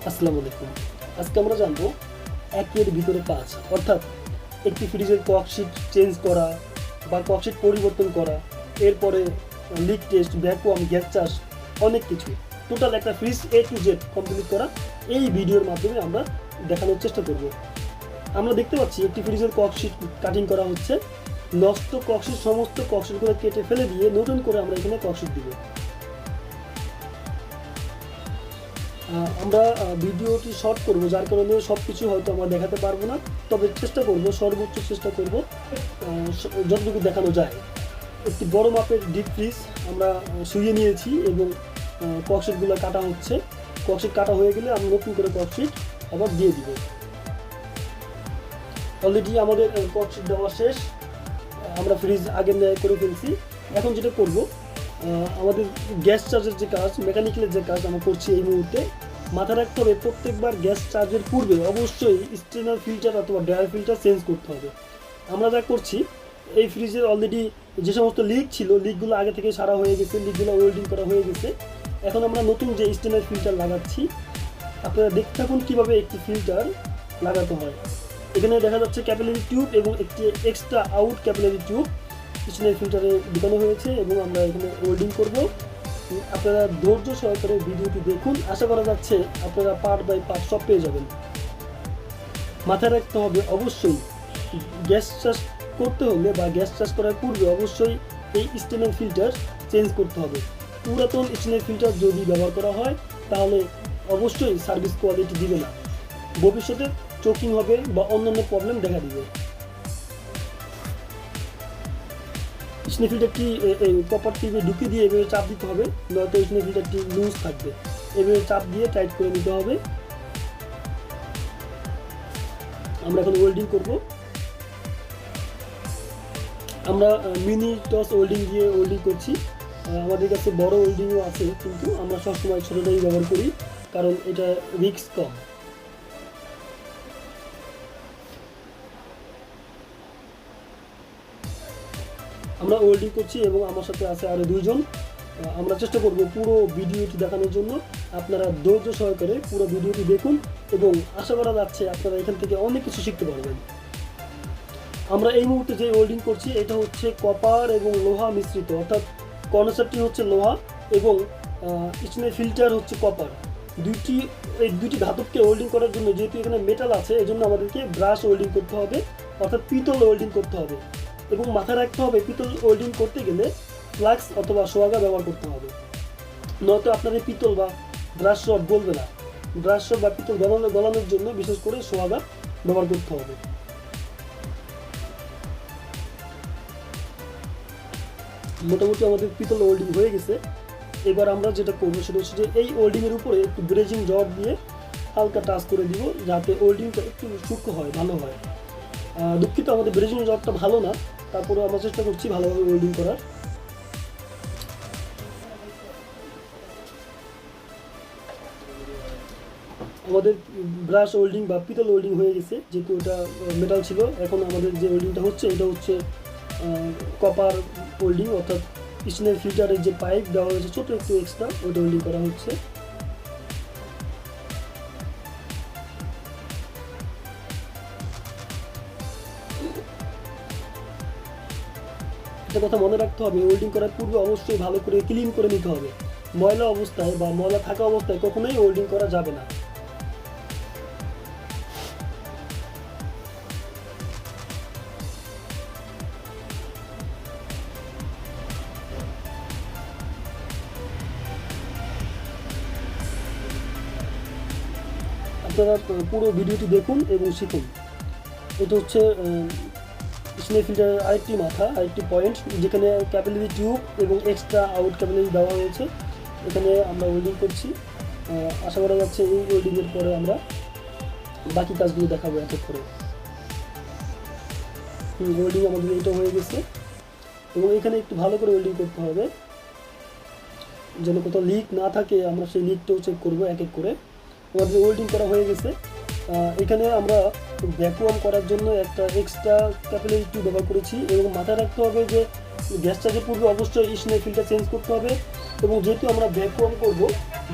আসসালামু আলাইকুম। আজকে আমরা জানবো একের ভিতরে কাজ, অর্থাৎ একটি ফ্রিজের ককশিট চেঞ্জ করা বা ককশিট পরিবর্তন করা, এরপরে লিক টেস্ট, ভ্যাকুয়াম, গ্যাস চাষ, অনেক কিছু টোটাল একটা fridge A to Z complete করা এই ভিডিওর মাধ্যমে আমরা দেখানোর চেষ্টা করব। আমরা দেখতে পাচ্ছি একটি ফ্রিজের ককশিট কাটিং করা হচ্ছে। নষ্ট ককশিট সমস্ত ককশিটগুলো কেটে ফেলে দিয়ে নতুন করে আমরা এখানে ককশিট দিব। আমরা ভিডিওটি শর্ট করব, যার কারণে সব কিছু হয়তো আমরা দেখাতে পারবো না, তবে চেষ্টা করব, সর্বোচ্চ চেষ্টা করব যতটুকু দেখানো যায়। একটি বড় মাপের ডিপ ফ্রিজ আমরা শুয়ে নিয়েছি এবং ককশিটগুলো কাটা হচ্ছে। ককশিট কাটা হয়ে গেলে আমরা নতুন করে ককশিট আবার দিয়ে দিব। অলরেডি আমাদের ককশিট দেওয়া শেষ, আমরা ফ্রিজ আগের ন্যায় করে ফেলছি। এখন যেটা করব, আমাদের গ্যাস চার্জের যে কাজ, মেকানিক্যালের যে কাজ আমরা করছি এই মুহূর্তে, মাথায় রাখতে হবে প্রত্যেকবার গ্যাস চার্জের পূর্বে অবশ্যই স্টেনার ফিল্টার অথবা ড্রায়ার ফিল্টার চেঞ্জ করতে হবে। আমরা যা করছি, এই ফ্রিজের অলরেডি যে সমস্ত লিক ছিল, লিকগুলো আগে থেকে সারা হয়ে গেছে, লিকগুলো ওয়েল্ডিং করা হয়ে গেছে। এখন আমরা নতুন যে স্টেনার ফিল্টার লাগাচ্ছি, আপনারা দেখতে থাকুন কীভাবে একটি ফিল্টার লাগাতে হয়। এখানে দেখা যাচ্ছে ক্যাপিলারি টিউব এবং একটি এক্সট্রা আউট ক্যাপিলারি টিউব স্টেনার ফিল্টারে ঢুকানো হয়েছে এবং আমরা এখানে ওয়েল্ডিং করব। আপনারা ধৈর্য সহকারে ভিডিওটি দেখুন, আশা করা যাচ্ছে আপনারা পার্ট বাই পার্ট সব পেয়ে যাবেন। মাথায় রাখতে হবে অবশ্যই গ্যাস চাষ করতে হলে বা গ্যাস চাষ করার পূর্বে অবশ্যই এই স্টেনার ফিল্টার চেঞ্জ করতে হবে। পুরাতন স্টেনার ফিল্টার যদি ব্যবহার করা হয় তাহলে অবশ্যই সার্ভিস কোয়ালিটি দিবে না, ভবিষ্যতে চোকিং হবে বা অন্যান্য প্রবলেম দেখা দিবে। স্টেনার ফিল্টারটি কপার টিউবে ঢুকিয়ে দিয়ে এভাবে চাপ দিতে হবে, নয়তো স্টেনার ফিল্টারটি লুজ থাকবে। এভাবে চাপ দিয়ে টাইট করে নিতে হবে। আমরা এখন ওয়েল্ডিং করব। আমরা মিনি টস ওয়েল্ডিং দিয়ে ওয়েল্ডিং করছি। আমাদের কাছে বড় ওয়েল্ডিংও আছে, কিন্তু আমরা সবসময় ছোটোটাই ব্যবহার করি, কারণ এটা রিস্ক কম। আমরা ওয়েল্ডিং করছি এবং আমার সাথে আছে আরও দুইজন। আমরা চেষ্টা করব পুরো ভিডিওটি দেখানোর জন্য। আপনারা ধৈর্য সহকারে পুরো ভিডিওটি দেখুন এবং আশা করা যাচ্ছে আপনারা এখান থেকে অনেক কিছু শিখতে পারবেন। আমরা এই মুহূর্তে যে ওয়েল্ডিং করছি এটা হচ্ছে কপার এবং লোহা মিশ্রিত, অর্থাৎ কন্ডেন্সারটি হচ্ছে লোহা এবং স্টেনার ফিল্টার হচ্ছে কপার। এই দুইটি ধাতবকে ওয়েল্ডিং করার জন্য, যেহেতু এখানে মেটাল আছে, এই জন্য আমাদেরকে ব্রাশ ওয়েল্ডিং করতে হবে, অর্থাৎ পিতল ওয়েল্ডিং করতে হবে। এবং মাথায় রাখতে হবে পিতল ওয়েল্ডিং করতে গেলে ফ্লাক্স অথবা সোয়াগা ব্যবহার করতে হবে, নয়তো আপনাদের পিতল বা ব্রাশ রড গলবে না। ব্রাশ রড বা পিতল গলানোর জন্য বিশেষ করে সোয়াগা ব্যবহার করতে হবে। মোটামুটি আমাদের পিতল ওয়েল্ডিং হয়ে গেছে। এবার আমরা যেটা করবো সেটা হচ্ছে যে এই ওয়েল্ডিংয়ের উপরে একটু ব্রেজিং রড দিয়ে হালকা টাচ করে দিব, যাতে ওয়েল্ডিংটা একটু সূক্ষ্ম হয়, ভালো হয়। দুঃখিত, আমাদের ব্রেজিং রডটা ভালো না, তারপরে আমরা চেষ্টা করছি ভালোভাবে ওয়েল্ডিং করার। আমাদের ব্রাশ ওয়েল্ডিং বা পিতল ওয়েল্ডিং হয়ে গেছে, যেহেতু এটা মেটাল ছিল। এখন আমাদের যে ওয়েল্ডিংটা হচ্ছে এটা হচ্ছে কপার ওয়েল্ডিং, অর্থাৎ স্টেনার ফিল্টারের যে পাইপ দেওয়া হয়েছে ছোটো একটু এক্সট্রা, ওইটা ওয়েল্ডিং করা হচ্ছে। একটা কথা মনে রাখতে হবে, ওয়েল্ডিং করার পূর্বে অবশ্যই ভালো করে ক্লিন করে নিতে হবে। ময়লা অবস্থায় বা ময়লা থাকা অবস্থায় কখনোই ওয়েল্ডিং করা যাবে না। আপনারা পুরো ভিডিওটি দেখুন এবং শিখুন। এটা হচ্ছে স্টেনার ফিল্টারের আরেকটি মাথা, আরেকটি পয়েন্ট, যেখানে ক্যাপিলারি টিউব এবং এক্সট্রা আউট ক্যাপিলারি দেওয়া হয়েছে। এখানে আমরা ওয়েল্ডিং করছি। আশা করা যাচ্ছে এই ওয়েল্ডিংয়ের পরে আমরা বাকি কাজগুলো দেখাবো এক এক করে। ওয়েল্ডিং আমাদের এটা হয়ে গেছে এবং এখানে একটু ভালো করে ওয়েল্ডিং করতে হবে যেন কোথাও লিক না থাকে। আমরা সেই লিকটাও চেক করবো এক এক করে। আমাদের ওয়েল্ডিং করা হয়ে গেছে। এখানে আমরা ভ্যাকুয়াম করার জন্য একটা এক্সট্রা ক্যাপিলারি টিউব ব্যবহার করেছি এবং মাথায় রাখতে হবে যে গ্যাস চার্জের পূর্বে অবশ্যই স্টেনার ফিল্টার চেঞ্জ করতে হবে। এবং যেহেতু আমরা ভ্যাকুয়াম করব,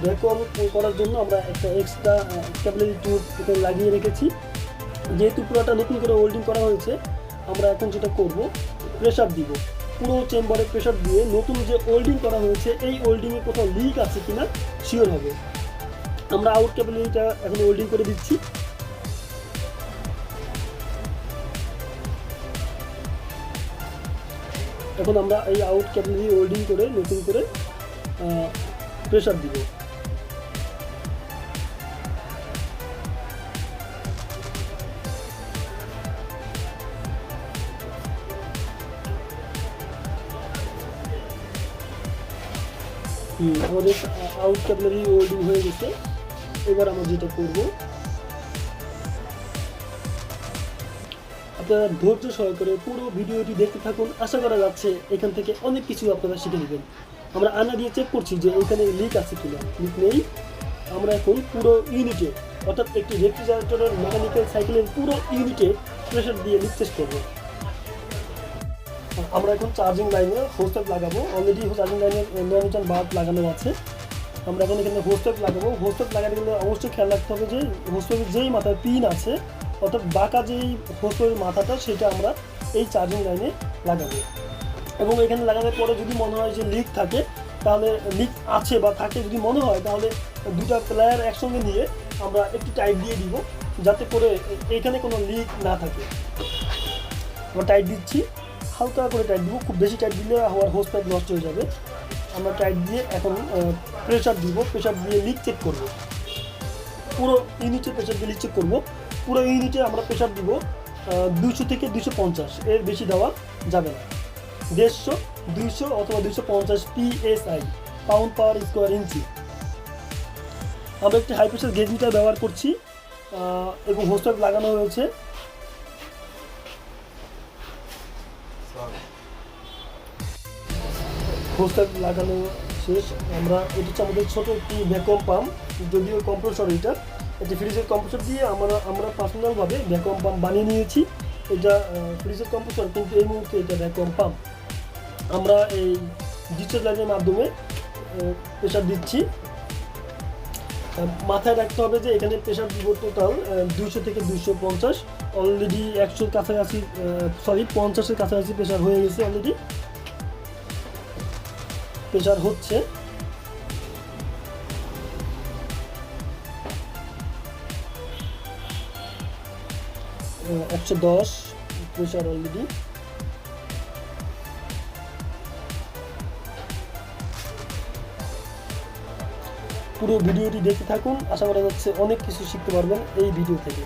ভ্যাকুয়াম করার জন্য আমরা একটা এক্সট্রা ক্যাপিলারি টিউব এখানে লাগিয়ে রেখেছি। যেহেতু পুরোটা নতুন করে ওয়েল্ডিং করা হয়েছে, আমরা এখন যেটা করব, প্রেসার দিব, পুরো চেম্বারে প্রেসার দিয়ে নতুন যে ওয়েল্ডিং করা হয়েছে এই ওয়েল্ডিংয়ে কোথাও লিক আছে কিনা শিওর হবে। আমরা আউট ক্যাপিলারিটা এখন ওয়েল্ডিং করে দিচ্ছি। এখন আমরা এই আউট ক্যাপিলারি ওয়েল্ডিং করে নতুন করে প্রেসার দিব। আমাদের আউট ক্যাপিলারি ওয়েল্ডিং হয়ে গেছে। এবার আমরা যেটা করব, আপনারা ধৈর্য সহকারে পুরো ভিডিওটি দেখতে থাকুন। আশা করা যাচ্ছে এখান থেকে অনেক কিছু আপনারা শিখে নেবেন। আমরা আয়না দিয়ে চেক করছি যে এখানে লিক আছে কিনা। লিক নেই। আমরা এখন পুরো ইউনিটে, অর্থাৎ একটি রেফ্রিজারেটরের মেকানিক্যাল সাইকেলের পুরো ইউনিটে প্রেসার দিয়ে লিক টেস্ট করব। আমরা এখন চার্জিং লাইনে হোস পাইপ লাগাবো। অলরেডি চার্জিং লাইনে 9 মিটার বাল্ব লাগানো আছে। আমরা এখন এখানে হোস পাইপ লাগাবো। হোস পাইপ লাগাতে গেলে অবশ্যই খেয়াল রাখতে হবে যে হোস পাইপের যেই মাথায় পিন আছে, অর্থাৎ বাঁকা যেই হোস পাইপের মাথাটা, সেটা আমরা এই চার্জিং লাইনে লাগাবো। এবং এখানে লাগানোর পরে যদি মনে হয় যে লিক থাকে, তাহলে লিক আছে বা থাকে যদি মনে হয়, তাহলে দুটা প্লায়ার একসঙ্গে নিয়ে আমরা একটু টাইট দিয়ে দিব, যাতে করে এখানে কোনো লিক না থাকে। আমরা টাইট দিচ্ছি, হালকা করে টাইট দিব। খুব বেশি টাইট দিলে আমার হোস পাইপ নষ্ট হয়ে যাবে। আমরা টাইট দিয়ে এখন প্রেসার দিব। প্রেসার দিয়ে লিক চেক করব। পুরো ইউনিটে প্রেসার দিয়ে লিক চেক করব। পুরো ইউনিটে আমরা প্রেসার দিব 200 থেকে 250, এর বেশি দেওয়া যাবে না। 150, 200 অথবা 250 PSI, পাউন্ড পাওয়ার স্কোয়ার ইঞ্চি। আমরা একটি হাই প্রেসার গেজ মিটার ব্যবহার করছি এবং হোস পাইপ লাগানো হয়েছে। হোস পাইপ লাগানো শেষ। আমরা এটি হচ্ছে আমাদের ছোটো একটি ভ্যাকুয়াম পাম্প, যদিও কম্প্রেসর, এটি ফ্রিজের কম্প্রেসর দিয়ে আমরা পার্সোনালভাবে ভ্যাকুয়াম পাম্প বানিয়ে নিয়েছি। এটা ফ্রিজের কম্প্রেসর, কিন্তু এই মুহূর্তে এটা ভ্যাকুয়াম পাম্প। আমরা এই ডিসচার্জ লাইনের মাধ্যমে প্রেসার দিচ্ছি। মাথায় রাখতে হবে যে এখানে প্রেসার দিব টোটাল 200 থেকে 250। অলরেডি 100-র কাছাকাছি, 50-এর কাছাকাছি প্রেসার হয়ে গেছে। অলরেডি প্রেসার হচ্ছে। আহ, 110 প্রেসার অলরেডি। পুরো ভিডিওটি দেখতে থাকুন। আশা করা যাচ্ছে অনেক কিছু শিখতে পারবেন এই ভিডিও থেকে।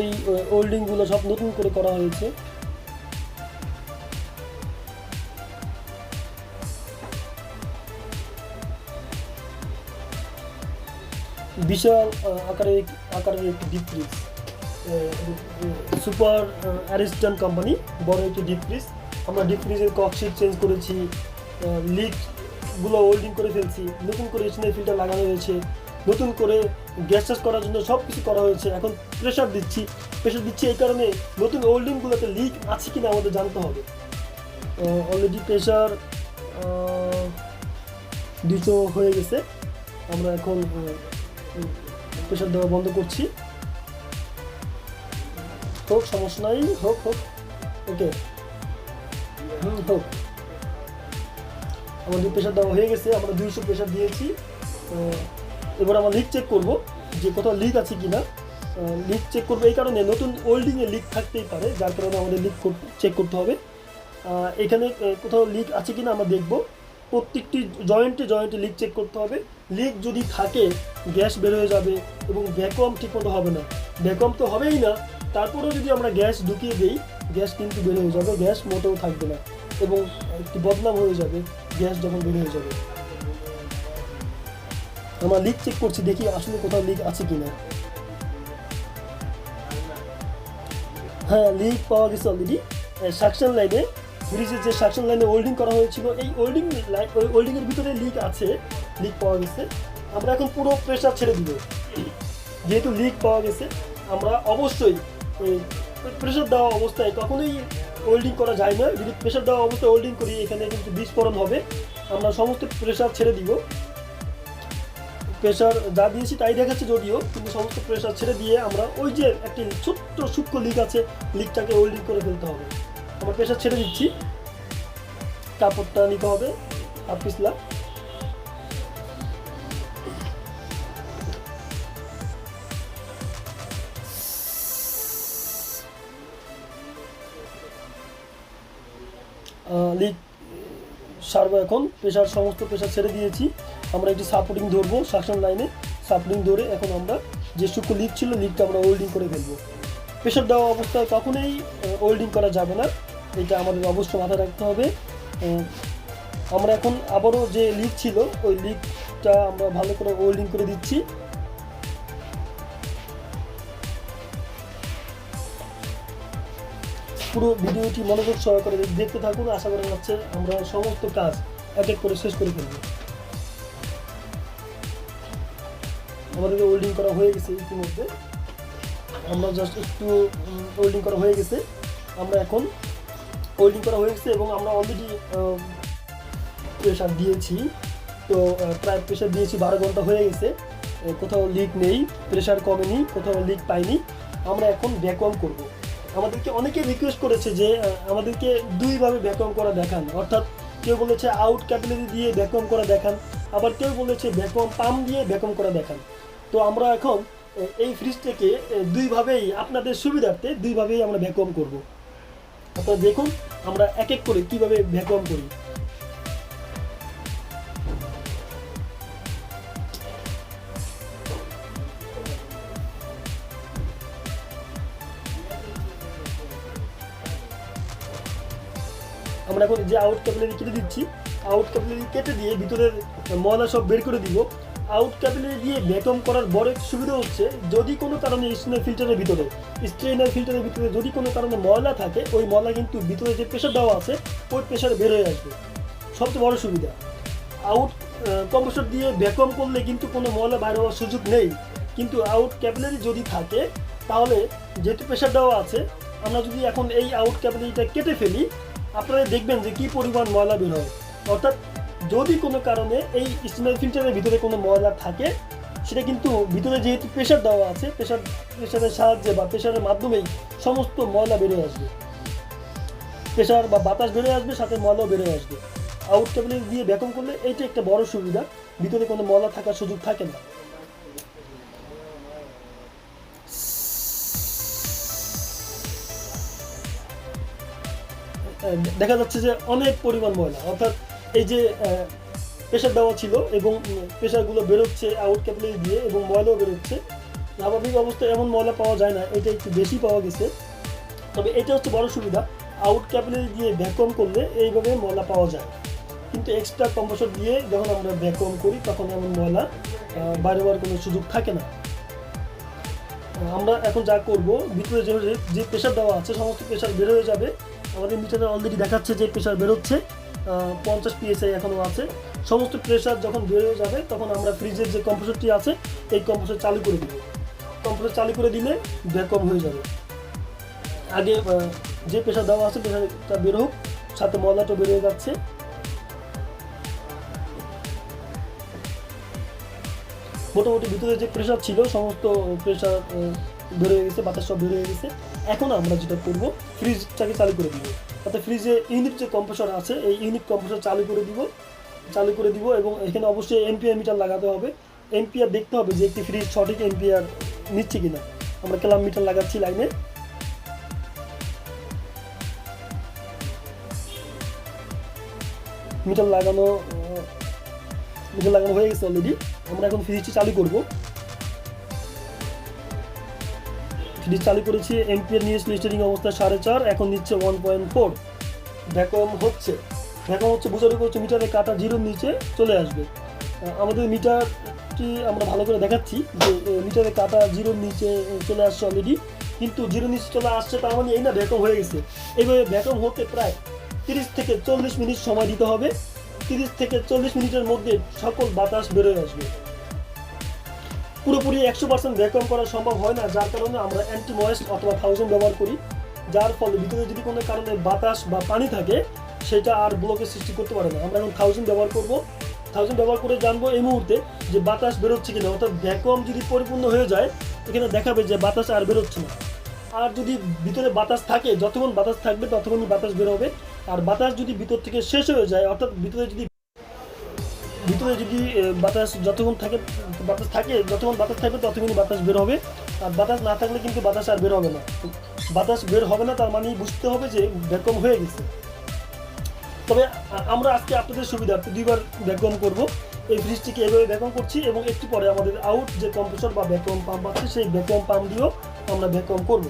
এই ওয়েল্ডিংগুলো সব নতুন করে করা হয়েছে। বিশাল আকারের একটি deep fridge, super Ariston company, বড় একটি ডিপ ফ্রিজ। আমরা ডিপ ফ্রিজের ককশিট চেঞ্জ করেছি, লিকগুলো ওয়েল্ডিং করে ফেলছি, নতুন করে এসিনের ফিল্টার লাগানো হয়েছে, নতুন করে গ্যাস চাষ করার জন্য সব কিছু করা হয়েছে। এখন প্রেশার দিচ্ছি এই কারণে নতুন ওয়েল্ডিংগুলোতে লিক আছে কিনা আমাদের জানতে হবে। অলরেডি প্রেশার 200 হয়ে গেছে। আমরা এখন প্রেশার দেওয়া বন্ধ করছি। হোক, সমস্যা নাই, হোক। ওকে, হোক। আমাদের প্রেশার দেওয়া হয়ে গেছে। আমরা 200 প্রেশার দিয়েছি। এবার আমরা লিক চেক করব যে কোথাও লিক আছে কিনা। লিক চেক করবো এই কারণে, নতুন ওয়েল্ডিংয়ে লিক থাকতেই পারে, যার কারণে আমাদের লিক চেক করতে হবে। এখানে কোথাও লিক আছে কিনা আমরা দেখব। প্রত্যেকটি জয়েন্টে লিক চেক করতে হবে। লিক যদি থাকে, গ্যাস বের হয়ে যাবে এবং ভ্যাকুয়াম ঠিকমতো হবে না। ভ্যাকুয়াম তো হবেই না, তারপরেও যদি আমরা গ্যাস ঢুকিয়ে দিই, গ্যাস কিন্তু বের হয়ে যাবে, গ্যাস মোটেও থাকবে না এবং একটি বদনাম হয়ে যাবে গ্যাস যখন বের হয়ে যাবে। আমরা লিক চেক করছি, দেখি আসলে কোথাও লিক আছে কিনা। হ্যাঁ, লিক পাওয়া গেছে অলরেডি। সাকশন লাইনে ফ্রিজের যে সাকশন লাইনে ওয়েল্ডিং করা হয়েছিল এই ওয়েল্ডিংয়ের ভিতরে লিক আছে, লিক পাওয়া গেছে। আমরা এখন পুরো প্রেশার ছেড়ে দিব। যেহেতু লিক পাওয়া গেছে আমরা অবশ্যই প্রেশার দেওয়া অবস্থায় কখনোই ওয়েল্ডিং করা যায় না। যদি প্রেশার দেওয়া অবস্থায় ওয়েল্ডিং করি এখানে কিন্তু বিস্ফোরণ হবে। আমরা সমস্ত প্রেশার ছেড়ে দিব। প্রেশার যা দিয়েছি তাই দেখাচ্ছে যদিও, কিন্তু সমস্ত প্রেশার ছেড়ে দিয়ে আমরা ওই যে একটি ছোট্ট সূক্ষ্ম লিক আছে, লিকটাকে ওয়েল্ডিং করে ফেলতে হবে। আমরা প্রেশার ছেড়ে দিচ্ছি। কাপড়টা নিতে হবে হাফ পিছলা। লিক সারবো এখন। সমস্ত প্রেশার ছেড়ে দিয়েছি। আমরা একটি সাপোর্টিং ধরবো সাকশন লাইনে। সাপোর্টিং ধরে এখন আমরা যে সূক্ষ্ম লিক ছিল লিকটা আমরা ওয়েল্ডিং করে ফেলবো। প্রেশার দেওয়া অবস্থায় কখনোই ওয়েল্ডিং করা যাবে না, এটা আমাদের অবশ্যই মাথায় রাখতে হবে। আমরা এখন আবারও যে লিক ছিল ওই লিকটা আমরা ভালো করে ওয়েল্ডিং করে দিচ্ছি। পুরো ভিডিওটি মনোযোগ সহকারে দেখতে থাকুন। আশা করা যাচ্ছে আমরা সমস্ত কাজ এক এক করে শেষ করে ফেলব। আমাদের ওয়েল্ডিং করা হয়ে গেছে ইতিমধ্যে। আমরা জাস্ট একটু ওয়েল্ডিং করা হয়ে গেছে। আমরা এখন ওয়েল্ডিং করা হয়ে গেছে এবং আমরা অলরেডি প্রেশার দিয়েছি। তো প্রায় প্রেশার দিয়েছি 12 ঘন্টা হয়ে গেছে। কোথাও লিক নেই, প্রেশার কমেনি, কোথাও লিক পাইনি। আমরা এখন ভ্যাকুয়াম করব। আমাদেরকে অনেকে রিকোয়েস্ট করেছে যে আমাদেরকে দুইভাবে ভ্যাকুয়াম করা দেখান, অর্থাৎ কেউ বলেছে আউট ক্যাপিলারি দিয়ে ভ্যাকুয়াম করা দেখান, আবার কেউ বলেছে ভ্যাকুয়াম পাম্প দিয়ে ভ্যাকুয়াম করা দেখান। তো আমরা এখন এই ফ্রিজটাকে দুইভাবেই আপনাদের সুবিধার্থে দুইভাবেই আমরা ভ্যাকুয়াম করব। আপনারা দেখুন আমরা এক এক করে কিভাবে ভ্যাকুয়াম করি। আমরা এখন যে আউট ক্যাপিলারি কেটে দিচ্ছি, আউট ক্যাপিলারি কেটে দিয়ে ভিতরের ময়লা সব বের করে দিব। আউট ক্যাপিলারি দিয়ে ভ্যাকুয়াম করার বড় সুবিধা হচ্ছে যদি কোনো কারণে স্ট্রেনার ফিল্টারের ভিতরে যদি কোনো কারণে ময়লা থাকে, ওই ময়লা কিন্তু ভিতরে যে প্রেশার দেওয়া আছে ওই প্রেশারে বের হয়ে আসবে। সবচেয়ে বড় সুবিধা। আউট কম্প্রেসর দিয়ে ভ্যাকুয়াম করলে কিন্তু কোনো ময়লা বাইরে হওয়ার সুযোগ নেই, কিন্তু আউট ক্যাপিলারি যদি থাকে তাহলে যেহেতু প্রেশার দেওয়া আছে, আমরা যদি এখন এই আউট ক্যাপিলারিটা কেটে ফেলি আপনারা দেখবেন যে কী পরিমাণ ময়লা বের হয়। অর্থাৎ যদি কোনো কারণে এই স্টেনার ফিল্টারের ভিতরে কোনো ময়লা থাকে সেটা কিন্তু ভিতরে যেহেতু প্রেশার দেওয়া আছে, প্রেশারের সাহায্যে বা প্রেশারের মাধ্যমেই সমস্ত ময়লা বেরিয়ে আসবে। প্রেশার বা বাতাস বেরিয়ে আসবে, সাথে ময়লাও বেরিয়ে আসবে। আউট ক্যাপিলারি দিয়ে ভ্যাকুয়াম করলে এইটা একটা বড় সুবিধা, ভিতরে কোনো ময়লা থাকার সুযোগ থাকে না। দেখা যাচ্ছে যে অনেক পরিমাণ ময়লা, অর্থাৎ এই যে প্রেশার দেওয়া ছিল এবং প্রেশারগুলো বেরোচ্ছে আউট ক্যাপিলারি দিয়ে এবং ময়লাও বেরোচ্ছে। স্বাভাবিক অবস্থায় এমন ময়লা পাওয়া যায় না, এটা একটু বেশি পাওয়া গেছে। তবে এটা হচ্ছে বড় সুবিধা, আউট ক্যাপিলারি দিয়ে ভ্যাকুয়াম করলে এইভাবে ময়লা পাওয়া যায়। কিন্তু এক্সট্রা কম্প্রেসর দিয়ে যখন আমরা ভ্যাকুয়াম করি তখন এমন ময়লা বাইরে হওয়ার কোনো সুযোগ থাকে না। আমরা এখন যা করব, ভিতরে যে প্রেশার দেওয়া আছে সমস্ত প্রেশার বের হয়ে যাবে। আমাদের মিটারে অলরেডি দেখাচ্ছে যে প্রেশার বেরোচ্ছে, 50 PSI এখনও আছে। সমস্ত প্রেশার যখন বের হয়ে যাবে তখন আমরা ফ্রিজের যে কম্প্রেসরটি আছে এই কম্প্রেসর চালু করে দেব। কম্প্রেসর চালু করে দিলে ভ্যাকুয়াম হয়ে যাবে। আগে যে প্রেশার দেওয়া আছে প্রেশারটা বের হোক, সাথে ময়লাটা বের হয়ে যাচ্ছে। মোটামুটি ভিতরে যে প্রেশার ছিল সমস্ত প্রেশার বের হয়ে গেছে, বাতাস সব বের হয়ে গেছে। এখন আমরা যেটা করব, ফ্রিজটাকে চালু করে দিব। অর্থাৎ ফ্রিজে ইউনিট যে কম্প্রেসর আছে এই ইউনিট কম্প্রেসর চালু করে দিব এবং এখানে অবশ্যই এম্পিয়ার মিটার লাগাতে হবে। এম্পিয়ার দেখতে হবে যে একটি ফ্রিজ সঠিক এম্পিয়ার নিচ্ছে কিনা। আমরা ক্যালাম মিটার লাগাচ্ছি লাইনে। মিটার লাগানো হয়ে গেছে অলরেডি। আমরা এখন ফ্রিজটি চালু করব। ফ্রিজ চালু করেছি, এম্পিয়ার নিয়েছিল স্টার্টিং অবস্থা 4.5, এখন নিচ্ছে 1.4। ভ্যাকুয়াম হচ্ছে বোঝার উপর হচ্ছে মিটারে কাটা জিরোর নিচে চলে আসবে। আমাদের মিটারটি আমরা ভালো করে দেখাচ্ছি যে মিটারে কাটা জিরোর নিচে চলে আসছে অলরেডি, কিন্তু জিরোর নিচে চলে আসছে তার মানে এই না ভ্যাকুয়াম হয়ে গেছে। এইভাবে ভ্যাকুয়াম হতে প্রায় 30 থেকে 40 মিনিট সময় দিতে হবে। 30 থেকে 40 মিনিটের মধ্যে সকল বাতাস বেরোয় আসবে। পুরোপুরি 100% ভ্যাকুয়াম করা সম্ভব হয় না, যার কারণে আমরা অ্যান্টি ময়েস্ট অথবা 1000 ব্যবহার করি, যার ফলে ভিতরে যদি কোনো কারণে বাতাস বা পানি থাকে সেটা আর ব্লকের সৃষ্টি করতে পারে না। আমরা এখন 1000 ব্যবহার করব। 1000 ব্যবহার করে জানবো এই মুহূর্তে যে বাতাস বেরোচ্ছে কিনা, অর্থাৎ ভ্যাকুয়াম যদি পরিপূর্ণ হয়ে যায় এখানে দেখাবে যে বাতাস আর বেরোচ্ছে না। আর যদি ভিতরে বাতাস থাকে, যতক্ষণ বাতাস থাকবে ততক্ষণই বাতাস বের হবে। আর বাতাস যদি ভিতর থেকে শেষ হয়ে যায়, অর্থাৎ ভিতরে যদি বাতাস যতক্ষণ থাকে যতক্ষণ বাতাস থাকবে ততক্ষণই বাতাস বের হবে। আর বাতাস না থাকলে কিন্তু বাতাস আর বের হবে না। বাতাস বের হবে না তার মানে বুঝতে হবে যে ভ্যাকুয়াম হয়ে গেছে। তবে আমরা আজকে আপনাদের সুবিধার্থে 2বার ভ্যাকুয়াম করব। এই ফ্রিজটিকে এভাবে ভ্যাকুয়াম করছি এবং একটু পরে আমাদের আউট যে কম্প্রেসর বা ভ্যাকুয়াম পাম্প আছে সেই ভ্যাকুয়াম পাম্প দিয়েও আমরা ভ্যাকুয়াম করব।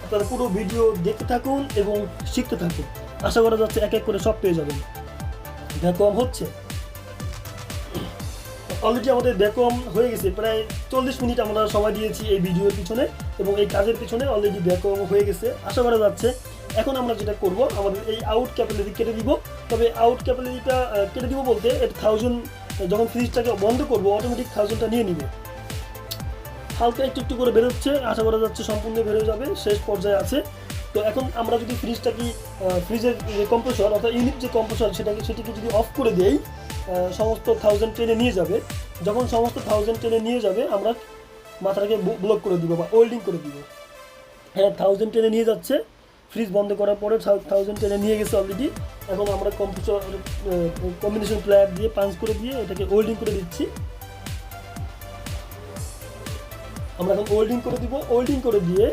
আপনারা পুরো ভিডিও দেখতে থাকুন এবং শিখতে থাকুন। আশা করা যাচ্ছে এক এক করে সব পেয়ে যাবেন। ভ্যাকুয়াম হচ্ছে, অলরেডি আমাদের ভ্যাকুয়াম হয়ে গেছে। প্রায় 40 মিনিট আমরা সময় দিয়েছি এই ভিডিওর পিছনে এবং এই কাজের পিছনে অলরেডি ভ্যাকুয়াম হয়ে গেছে। আশা করা যাচ্ছে এখন আমরা যেটা করব, আমাদের এই আউট ক্যাপিলারি কেটে দিব। তবে আউট ক্যাপিলারিটা কেটে দিব বলতে, এটা 1000 যখন ফ্রিজটাকে বন্ধ করব অটোমেটিক 1000টা নিয়ে নিবে। হালকা একটু একটু করে বেরোচ্ছে, আশা করা যাচ্ছে সম্পূর্ণ বেরোয় যাবে, শেষ পর্যায়ে আছে। তো এখন আমরা যদি ফ্রিজটাকে ফ্রিজের যে কম্প্রেসর অর্থাৎ ইউনিট যে কম্প্রেসর সেটিকে যদি অফ করে দেই, সমস্ত 1000 টেনে নিয়ে যাবে। যখন সমস্ত 1000 টেনে নিয়ে যাবে আমরা মাথাটাকে ব্লক করে দিব বা ওয়েল্ডিং করে দিব। হ্যাঁ, 1000 টেনে নিয়ে যাচ্ছে। ফ্রিজ বন্ধ করার পরে 1000 টেনে নিয়ে গেছে অলরেডি। এখন আমরা কম্প্রেসর কম্বিনেশন প্লেয়ার দিয়ে পাঞ্চ করে দিয়ে এটাকে ওয়েল্ডিং করে দিচ্ছি। আমরা এখন ওয়েল্ডিং করে দিব। ওয়েল্ডিং করে দিয়ে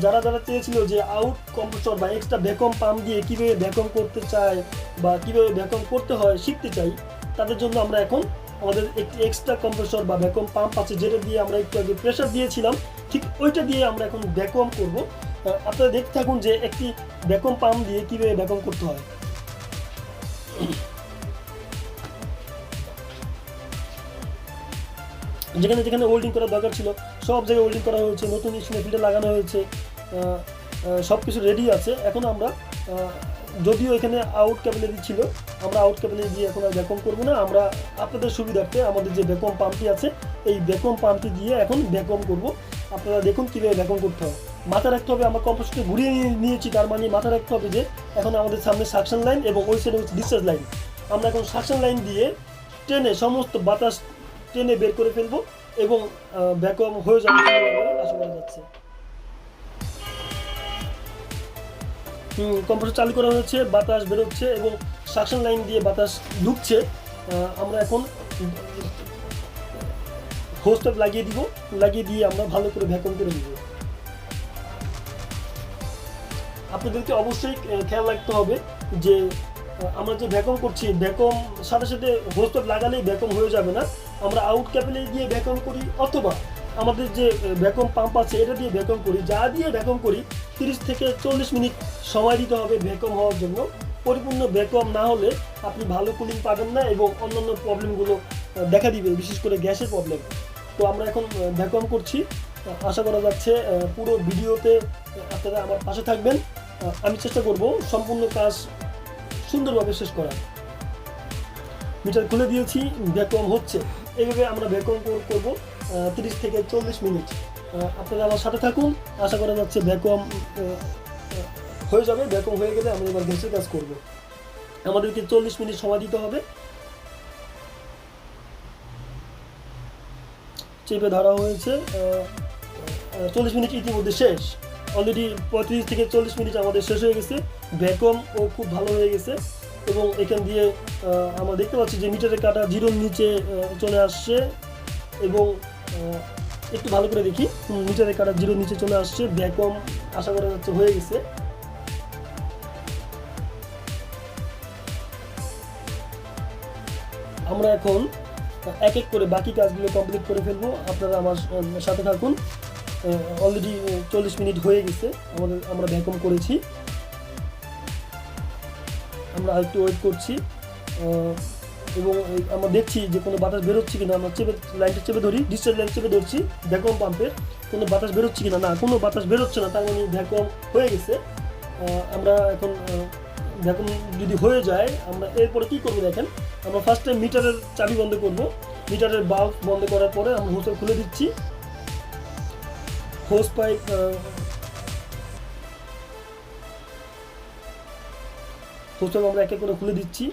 যারা চেয়েছিল যে আউট কম্প্রেসর বা এক্সট্রা ভ্যাকুয়াম পাম্প দিয়ে কীভাবে ভ্যাকুয়াম করতে চায় বা কীভাবে ভ্যাকুয়াম করতে হয় শিখতে চাই, তাদের জন্য আমরা এখন আমাদের একটি এক্সট্রা কম্প্রেসর বা ভ্যাকুয়াম পাম্প আছে, যেটা দিয়ে আমরা একটু আগে প্রেশার দিয়েছিলাম, ঠিক ওইটা দিয়ে আমরা এখন ভ্যাকুয়াম করব। আপনারা দেখতে থাকুন যে একটি ভ্যাকুয়াম পাম্প দিয়ে কীভাবে ভ্যাকুয়াম করতে হয়। যেখানে যেখানে ওয়েল্ডিং করার দরকার ছিল সব জায়গায় ওয়েল্ডিং করা হয়েছে, নতুন স্টিল ফিল্টার লাগানো হয়েছে, সব কিছু রেডি আছে। এখন আমরা যদিও এখানে আউট ক্যাপিলারি ছিল, আমরা আউট ক্যাপিলারি দিয়ে এখন আর ভ্যাকুয়াম করবো না। আমরা আপনাদের সুবিধার্থে আমাদের যে ভ্যাকুয়াম পাম্পটি আছে এই ভ্যাকুয়াম পাম্পটি দিয়ে এখন ভ্যাকুয়াম করব। আপনারা দেখুন কীভাবে ভ্যাকুয়াম করতে হয়। মাথা রাখতে হবে, আমরা কম্প্রেসরকে ঘুরিয়ে নিয়েছি, তার মানে মাথা রাখতে হবে যে এখন আমাদের সামনে সাকশন লাইন এবং ওই সাইডে হচ্ছে ডিসচার্জ লাইন। আমরা এখন সাকশন লাইন দিয়ে টেনে সমস্ত বাতাস টেনে বের করে ফেলবো এবং ভ্যাকুয়াম হয়ে যাবে আশা করা যাচ্ছে। কম্প্রেসর চালু করা হয়েছে, বাতাস বেরোচ্ছে এবং সাকশন লাইন দিয়ে বাতাস ঢুকছে। আমরা এখন হোস পাইপ লাগিয়ে দিয়ে আমরা ভালো করে ভ্যাকুয়াম করে দিব। আপনাদেরকে অবশ্যই খেয়াল রাখতে হবে যে আমরা যে ভ্যাকুয়াম করছি, ভ্যাকুয়াম সাথে সাথে হোস পাইপ লাগালেই ভ্যাকুয়াম হয়ে যাবে না। আমরা আউট ক্যাপিলারি দিয়ে ভ্যাকুয়াম করি অথবা আমাদের যে ভ্যাকুয়াম পাম্প আছে এটা দিয়ে ভ্যাকুয়াম করি। যা দিয়ে ভ্যাকুয়াম করি 30 থেকে 40 মিনিট সময় দিতে হবে ভ্যাকুয়াম হওয়ার জন্য। পরিপূর্ণ ভ্যাকুয়াম না হলে আপনি ভালো কুলিং পাবেন না এবং অন্যান্য প্রবলেমগুলো দেখা দিবে, বিশেষ করে গ্যাসের প্রবলেম। তো আমরা এখন ভ্যাকুয়াম করছি। আশা করা যাচ্ছে পুরো ভিডিওতে আপনারা আমার পাশে থাকবেন। আমি চেষ্টা করব সম্পূর্ণ কাজ সুন্দরভাবে শেষ করার। মিটার খুলে দিয়েছি, ভ্যাকুয়াম হচ্ছে। এইভাবে আমরা ভ্যাকুয়াম করব 30 থেকে 40 মিনিট। আপনারা আমার সাথে থাকুন। আশা করা যাচ্ছে ভ্যাকুয়াম হয়ে যাবে। ভ্যাকুয়াম হয়ে গেলে আমরা এবার গ্যাসের কাজ করব। আমাদেরকে 40 মিনিট সময় দিতে হবে। চেপে ধরা হয়েছে, 40 মিনিট ইতিমধ্যে শেষ। অলরেডি 35 থেকে 40 মিনিট আমাদের শেষ হয়ে গেছে। ভ্যাকুয়ামও খুব ভালো হয়ে গেছে এবং এখান দিয়ে আমরা দেখতে পাচ্ছি যে মিটারের কাঁটা জিরোর নিচে চলে আসছে এবং একটু ভালো করে দেখি, মিটারের কাঁটা জিরোর নিচে চলে আসছে। ভ্যাকুয়াম আশা করা যাচ্ছে হয়ে গেছে। আমরা এখন এক এক করে বাকি কাজগুলো কমপ্লিট করে ফেলবো। আপনারা আমার সাথে থাকুন। অলরেডি 40 মিনিট হয়ে গেছে আমরা ভ্যাকুয়াম করেছি। আমরা আরেকটু ওয়েট করছি এবং আমরা দেখছি যে কোনো বাতাস বেরোচ্ছে কিনা। আমরা লাইনটা চেপে ধরি, ডিসচার্জ লাইন চেপে ধরছি ভ্যাকুয়াম পাম্পের, কোনো বাতাস বেরোচ্ছে কিনা। না, কোনো বাতাস বেরোচ্ছে না, তার মানে ভ্যাকুয়াম হয়ে গেছে। আমরা এখন ভ্যাকুম যদি হয়ে যায় আমরা এরপরে কী করবো দেখেন, আমরা ফার্স্টে মিটারের চাবি বন্ধ করব। মিটারের বাল্ব বন্ধ করার পরে আমরা হোস খুলে দিচ্ছি। হোস পাইপ আমরা এক এক করে খুলে দিচ্ছি।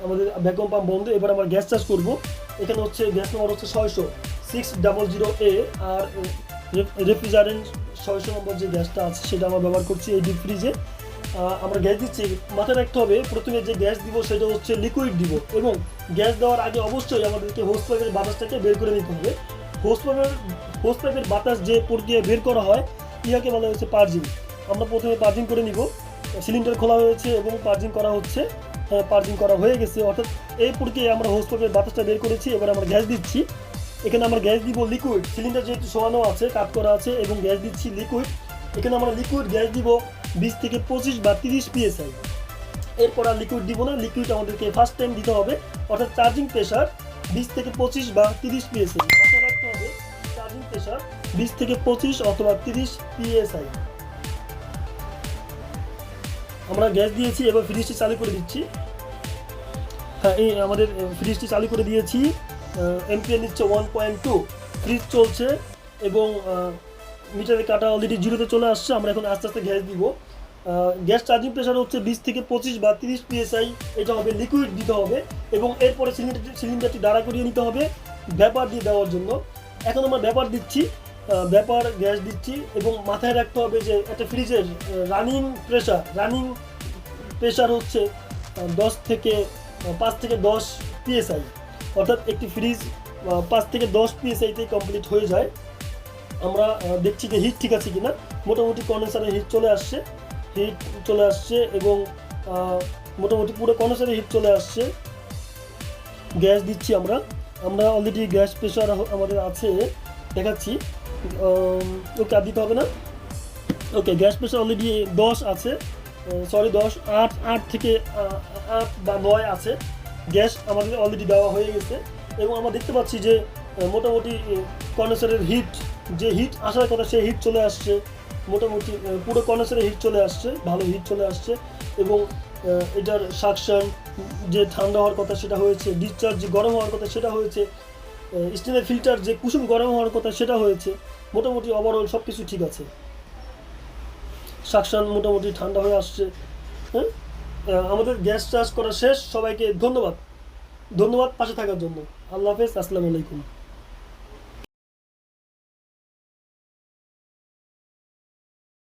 আমাদের ভ্যাকুয়াম পাম্প বন্ধ। এবার আমরা গ্যাস চার্জ করব। এখানে হচ্ছে গ্যাস নাম্বার হচ্ছে 600A আর রেফ্রিজারেন্ট 600 নম্বর যে গ্যাসটা আছে সেটা আমরা ব্যবহার করছি এই ডিপ ফ্রিজে। আমরা গ্যাস দিচ্ছি, মাথায় রাখতে হবে প্রথমে যে গ্যাস দিব সেটা হচ্ছে লিকুইড দিব, এবং গ্যাস দেওয়ার আগে অবশ্যই আমাদেরকে হোস পাইপের বাতাসটাকে বের করে নিতে হবে। হোস পাইপের বাতাস যে প্রক্রিয়া বের করা হয় ইহাকে বলা হচ্ছে পার্জিং। আমরা প্রথমে পার্জিং করে নিব। সিলিন্ডার খোলা হয়েছে এবং পার্জিং করা হচ্ছে, পার্জিং করা হয়ে গেছে, অর্থাৎ এই প্রক্রিয়ায় আমরা হোস পাইপের বাতাসটা বের করেছি। এবার আমরা গ্যাস দিচ্ছি। এখানে আমরা গ্যাস দিব লিকুইড, সিলিন্ডার যেহেতু শোয়ানো আছে, কাট করা আছে, এবং গ্যাস দিচ্ছি লিকুইড। এখানে আমরা লিকুইড গ্যাস দিব 20 থেকে 25 বা 30 PSI। এরপর আর লিকুইড দিব না, লিকুইড আমাদেরকে ফার্স্ট টাইম দিতে হবে, অর্থাৎ চার্জিং প্রেশার 20 থেকে 25 বা 30 PSI। মাথায় রাখতে হবে চার্জিং প্রেশার 20 থেকে 25 অথবা 30 PSI। আমরা গ্যাস দিয়েছি, এবার ফ্রিজটি চালু করে দিচ্ছি। হ্যাঁ, এই আমাদের ফ্রিজটি চালু করে দিয়েছি। এমপিএ নিচ্ছে 1.2, ফ্রিজ চলছে এবং মিটারে কাটা অলরেডি জিরোতে চলে আসছে। আমরা এখন আস্তে আস্তে গ্যাস দিব। গ্যাস চার্জিং প্রেশার হচ্ছে 20 থেকে 25 বা 30 PSI। এটা হবে লিকুইড দিতে হবে, এবং এরপরে সিলিন্ডারটি দাঁড়া করিয়ে নিতে হবে ভ্যাপার দিয়ে দেওয়ার জন্য। এখন আমরা ভ্যাপার দিচ্ছি, ভ্যাপার গ্যাস দিচ্ছি, এবং মাথায় রাখতে হবে যে একটা ফ্রিজের রানিং প্রেশার হচ্ছে 5 থেকে 10 PSI, অর্থাৎ একটি ফ্রিজ 5 থেকে 10 PSI-তে কমপ্লিট হয়ে যায়। আমরা দেখছি যে হিট ঠিক আছে কিনা। মোটামুটি কন্ডেন্সারে হিট চলে আসছে এবং মোটামুটি পুরো কন্ডেন্সারে হিট চলে আসছে। গ্যাস দিচ্ছি আমরা অলরেডি গ্যাস প্রেশার আমাদের আছে, দেখাচ্ছি। ওকে আর দিতে হবে না। ওকে, গ্যাস প্রেশার অলরেডি 10 আছে, 8 থেকে 8 বা 9 আছে। গ্যাস আমাদের অলরেডি দেওয়া হয়ে গেছে, এবং আমরা দেখতে পাচ্ছি যে মোটামুটি কন্ডেন্সারের যে হিট আসার কথা সেই হিট চলে আসছে। মোটামুটি পুরো কন্ডেন্সারে হিট চলে আসছে, ভালো হিট চলে আসছে, এবং এটার সাকশন যে ঠান্ডা হওয়ার কথা সেটা হয়েছে, ডিসচার্জ যে গরম হওয়ার কথা সেটা হয়েছে, স্টিলের ফিল্টার যে কুসুম গরম হওয়ার কথা সেটা হয়েছে। মোটামুটি ওভারঅল সব কিছু ঠিক আছে। সাকশন মোটামুটি ঠান্ডা হয়ে আসছে। হ্যাঁ, আমাদের গ্যাস চার্জ করা শেষ। সবাইকে ধন্যবাদ পাশে থাকার জন্য। আল্লাহ হাফেজ, আসসালামু আলাইকুম।